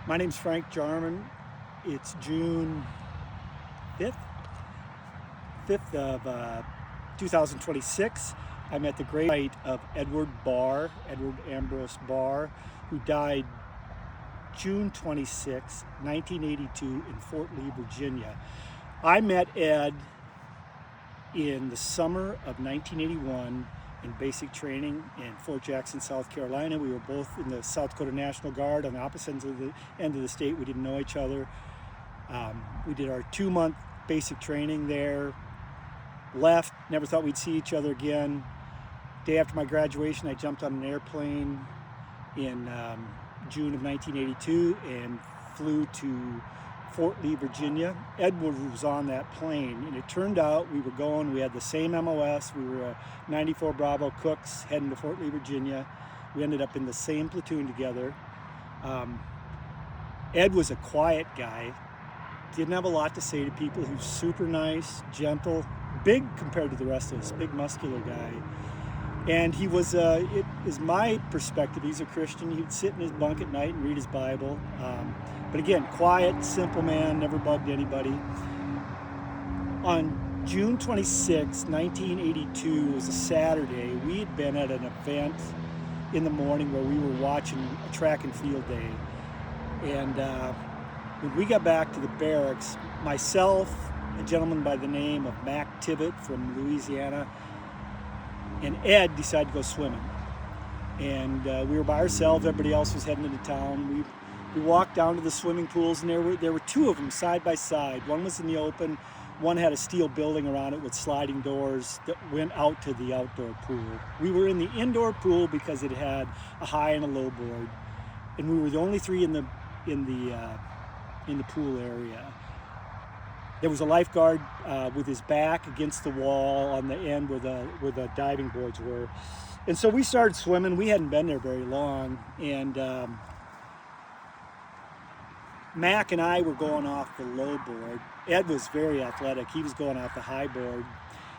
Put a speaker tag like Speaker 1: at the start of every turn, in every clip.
Speaker 1: My name's Frank Jarman. It's June 5th, 5th of 2026. I'm at the grave of Edward Ambrose Barr, who died June 26, 1982 in Fort Lee, Virginia. I met Ed in the summer of 1981 in basic training in Fort Jackson, South Carolina. We were both in the South Dakota National Guard on the opposite end of the state. We didn't know each other. We did our 2-month basic training there, left, never thought we'd see each other again. Day after my graduation, I jumped on an airplane in June of 1982 and flew to Fort Lee, Virginia. Edward was on that plane, and it turned out we had the same MOS. We were 94 Bravo cooks heading to Fort Lee, Virginia. We ended up in the same platoon together. Ed was a quiet guy, didn't have a lot to say to people. He was super nice, gentle, big compared to the rest of us, big muscular guy. And he was, it is my perspective, he's a Christian. He would sit in his bunk at night and read his Bible. But again, quiet, simple man, never bugged anybody. On June 26, 1982, it was a Saturday, we had been at an event in the morning where we were watching a track and field day. And when we got back to the barracks, myself, a gentleman by the name of Mac Tibbet from Louisiana, and Ed decided to go swimming. And we were by ourselves, everybody else was heading into town. We walked down to the swimming pools, and there were two of them side by side. One was in the open, one had a steel building around it with sliding doors that went out to the outdoor pool. We were in the indoor pool because it had a high and a low board, and we were the only three in the pool area. There was a lifeguard with his back against the wall on the end where the diving boards were. And so we started swimming. We hadn't been there very long, and Mac and I were going off the low board. Ed was very athletic. He was going off the high board. And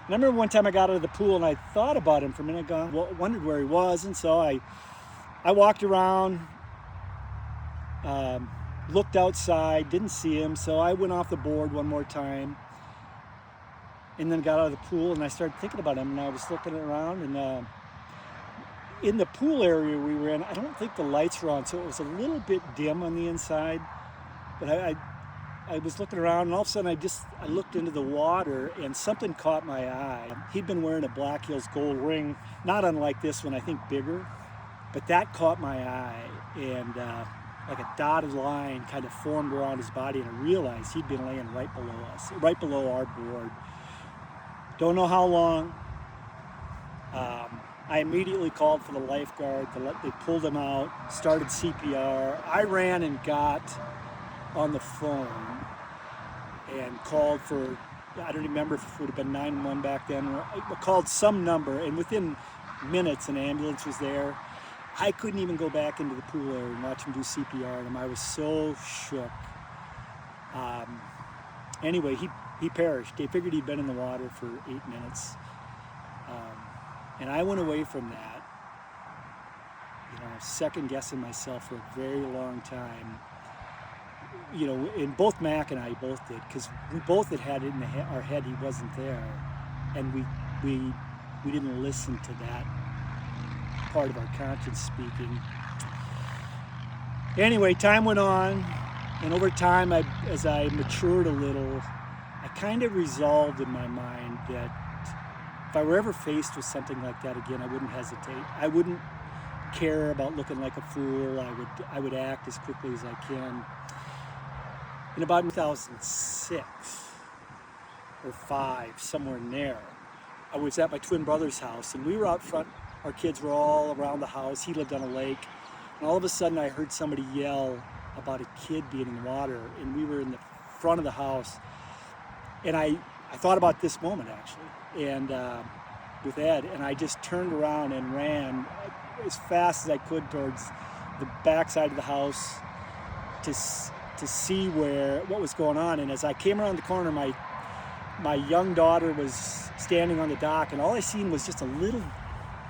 Speaker 1: I remember one time I got out of the pool and I thought about him for a minute, wondered where he was. And so I walked around, looked outside, didn't see him. So I went off the board one more time and then got out of the pool, and I started thinking about him, and I was looking around, and in the pool area we were in, I don't think the lights were on, so it was a little bit dim on the inside. But I was looking around, and all of a sudden I looked into the water, and something caught my eye. He'd been wearing a Black Hills gold ring, not unlike this one, I think bigger, but that caught my eye, and like a dotted line kind of formed around his body, and I realized he'd been laying right below us, right below our board. Don't know how long. I immediately called for the lifeguard. They pulled him out, started CPR. I ran and got on the phone and called for, I don't remember if it would have been 911 back then, or I called some number, and within minutes an ambulance was there. I couldn't even go back into the pool area and watch him do CPR on him. I was so shook. Anyway, he perished. They figured he'd been in the water for 8 minutes. And I went away from that, second guessing myself for a very long time. And both Mac and I both did, because we both had it in our head he wasn't there, and we didn't listen to that part of our conscience speaking. Anyway, time went on, and over time, as I matured a little, I kind of resolved in my mind that if I were ever faced with something like that again, I wouldn't hesitate. I wouldn't care about looking like a fool. I would act as quickly as I can. In about 2006 or 5, somewhere in there, I was at my twin brother's house, and we were out front. Our kids were all around the house. He lived on a lake, and all of a sudden I heard somebody yell about a kid being in the water, and we were in the front of the house. And I thought about this moment, actually, and with Ed, and I just turned around and ran as fast as I could towards the backside of the house to see what was going on. And as I came around the corner, my young daughter was standing on the dock, and all I seen was just a little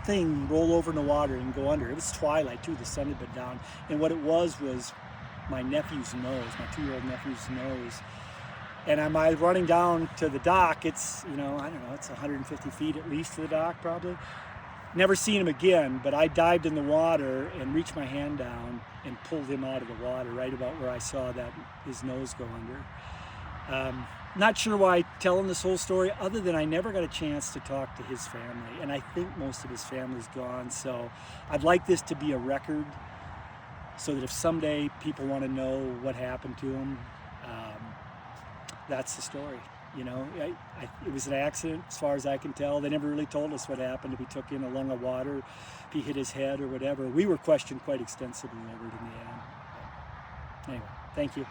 Speaker 1: thing roll over in the water and go under. It was twilight too, the sun had been down, and what it was my nephew's nose, my 2-year-old nephew's nose. And I'm running down to the dock. It's, I don't know, it's 150 feet at least to the dock probably. Never seen him again, but I dived in the water and reached my hand down and pulled him out of the water right about where I saw that his nose go under. Not sure why I'm telling this whole story, other than I never got a chance to talk to his family, and I think most of his family's gone. So I'd like this to be a record, so that if someday people want to know what happened to him, that's the story. It was an accident as far as I can tell. They never really told us what happened, if he took in a lung of water, if he hit his head or whatever. We were questioned quite extensively over it in the end. Anyway, thank you.